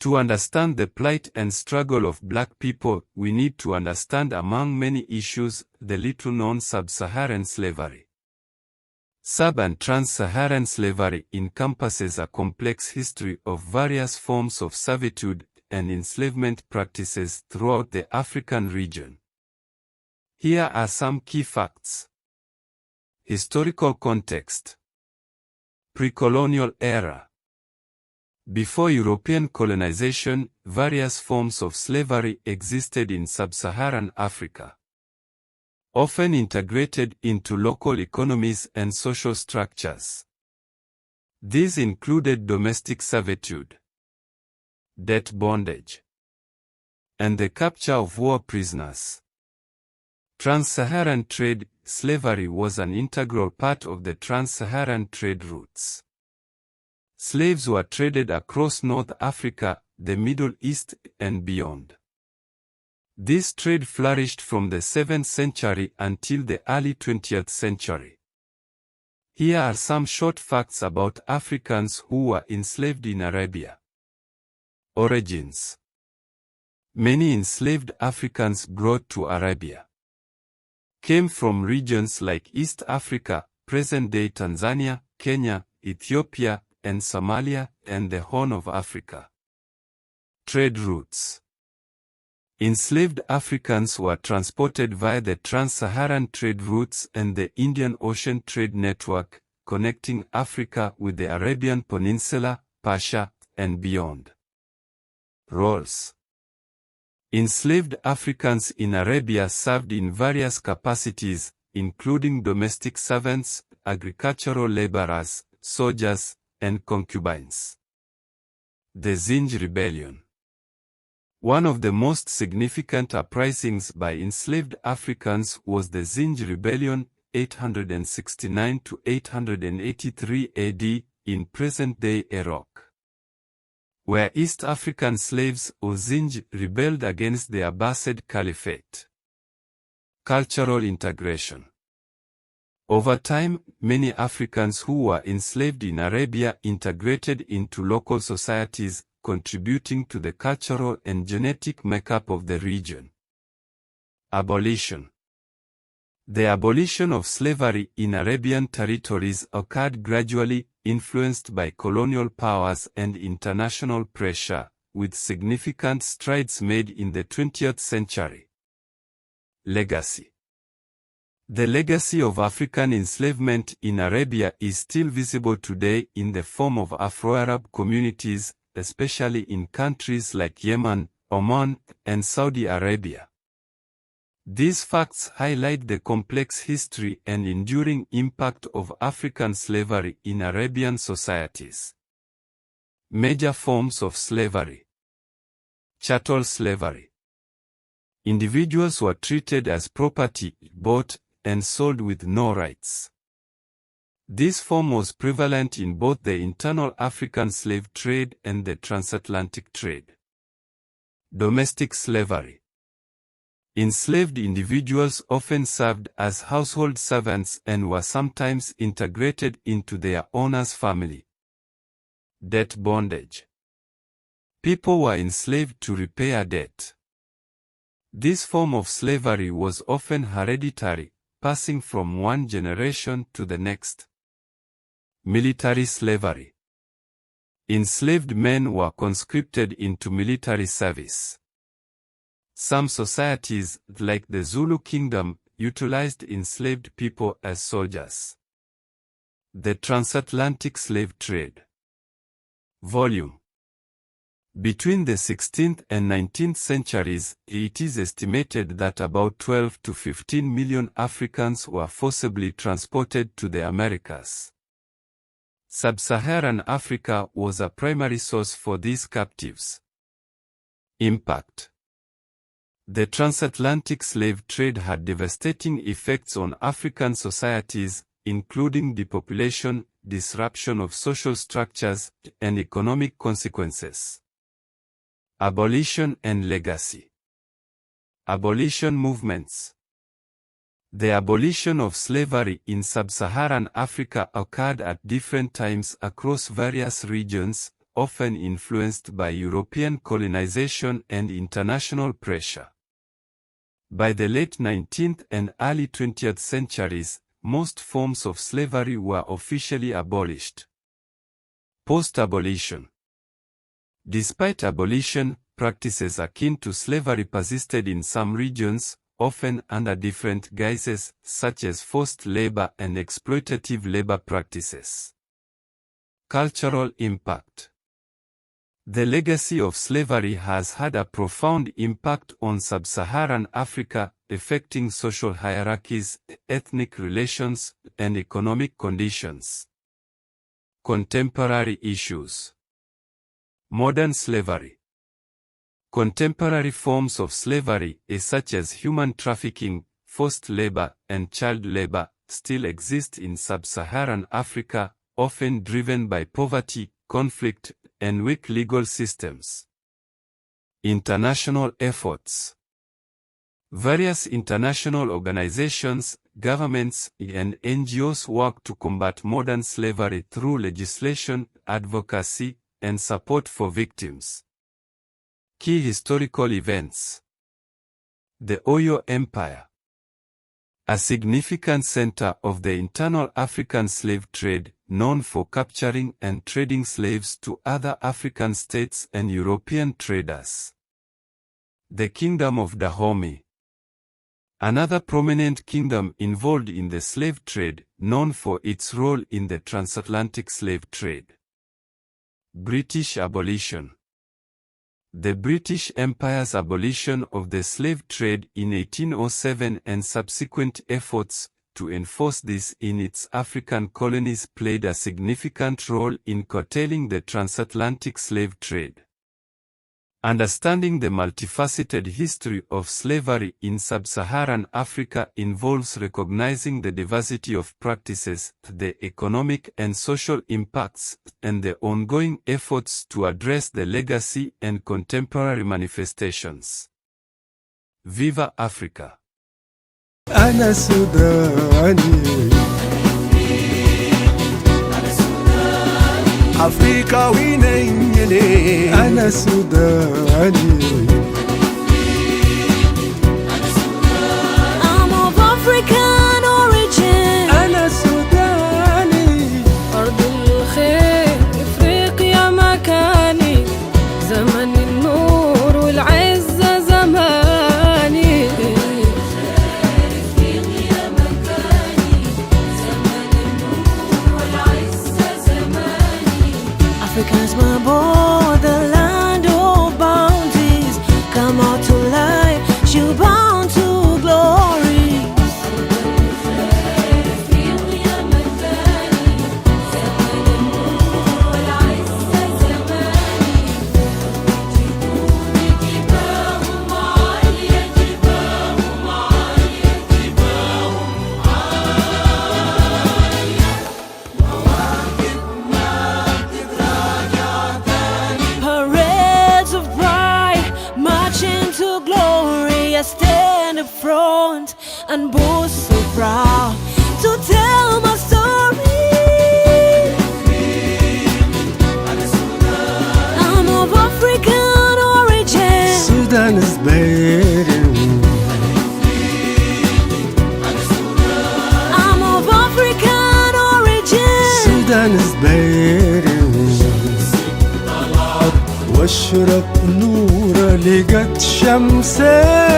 To understand the plight and struggle of black people, we need to understand, among many issues, the little-known sub-Saharan slavery. Sub- and trans-Saharan slavery encompasses a complex history of various forms of servitude and enslavement practices throughout the African region. Here are some key facts. Historical context. Pre-colonial era. Before European colonization, various forms of slavery existed in sub-Saharan Africa, often integrated into local economies and social structures. These included domestic servitude, debt bondage, and the capture of war prisoners. Trans-Saharan trade. Slavery was an integral part of the trans-Saharan trade routes. Slaves were traded across North Africa, the Middle East, and beyond. This trade flourished from the 7th century until the early 20th century. Here are some short facts about Africans who were enslaved in Arabia. Origins. Many enslaved Africans brought to Arabia came from regions like East Africa, present-day Tanzania, Kenya, Ethiopia, and Somalia, and the Horn of Africa. Trade routes. Enslaved Africans were transported via the Trans-Saharan trade routes and the Indian Ocean trade network, connecting Africa with the Arabian Peninsula, Persia, and beyond. Roles. Enslaved Africans in Arabia served in various capacities, including domestic servants, agricultural laborers, soldiers, and concubines. The Zinj Rebellion. One of the most significant uprisings by enslaved Africans was the Zinj Rebellion, 869 to 883 AD, in present-day Iraq, where East African slaves, or Zinj, rebelled against the Abbasid Caliphate. Cultural integration. Over time, many Africans who were enslaved in Arabia integrated into local societies, contributing to the cultural and genetic makeup of the region. Abolition. The abolition of slavery in Arabian territories occurred gradually, influenced by colonial powers and international pressure, with significant strides made in the 20th century. Legacy. The legacy of African enslavement in Arabia is still visible today in the form of Afro-Arab communities, especially in countries like Yemen, Oman, and Saudi Arabia. These facts highlight the complex history and enduring impact of African slavery in Arabian societies. Major forms of slavery. Chattel slavery. Individuals were treated as property, bought and sold with no rights. This form was prevalent in both the internal African slave trade and the transatlantic trade. Domestic slavery. Enslaved individuals often served as household servants and were sometimes integrated into their owner's family. Debt bondage. People were enslaved to repay a debt. This form of slavery was often hereditary, passing from one generation to the next. Military slavery. Enslaved men were conscripted into military service. Some societies, like the Zulu Kingdom, utilized enslaved people as soldiers. The transatlantic slave trade. Volume. Between the 16th and 19th centuries, it is estimated that about 12 to 15 million Africans were forcibly transported to the Americas. Sub-Saharan Africa was a primary source for these captives. Impact. The transatlantic slave trade had devastating effects on African societies, including depopulation, disruption of social structures, and economic consequences. Abolition and legacy. Abolition movements. The abolition of slavery in sub-Saharan Africa occurred at different times across various regions, often influenced by European colonization and international pressure. By the late 19th and early 20th centuries, most forms of slavery were officially abolished. Post-abolition. Despite abolition, practices akin to slavery persisted in some regions, often under different guises, such as forced labor and exploitative labor practices. Cultural impact. The legacy of slavery has had a profound impact on sub-Saharan Africa, affecting social hierarchies, ethnic relations, and economic conditions. Contemporary issues. Modern slavery. Contemporary forms of slavery, such as human trafficking, forced labor, and child labor, still exist in sub-Saharan Africa, often driven by poverty, conflict, and weak legal systems. International efforts. Various international organizations, governments, and NGOs work to combat modern slavery through legislation, advocacy, and support for victims. Key historical events. The Oyo Empire. A significant center of the internal African slave trade, known for capturing and trading slaves to other African states and European traders. The Kingdom of Dahomey. Another prominent kingdom involved in the slave trade, known for its role in the transatlantic slave trade. British abolition. The British Empire's abolition of the slave trade in 1807 and subsequent efforts to enforce this in its African colonies played a significant role in curtailing the transatlantic slave trade. Understanding the multifaceted history of slavery in sub-Saharan Africa involves recognizing the diversity of practices, the economic and social impacts, and the ongoing efforts to address the legacy and contemporary manifestations. Viva Africa! أنا سوداني أفريقاوي نيني أنا سوداني I'm of African origin أنا سوداني أرض الخير إفريقيا مكاني زمن النور والعزة زماني إفريقيا مكاني زمن النور والعزة زماني Africa's my borderland of bounties come out to life she'll bound to glory إفريقيا مكاني زمن النور والعزة زماني جيبوني جباهم عالية جباهم عالية جباهم Parades of pride marching to glory. I stand up front and boast so proud to tell my story. I'm of African origin. Sudan is beating I'm of African origin. Sudan is beating واشرب نور لقت شمسين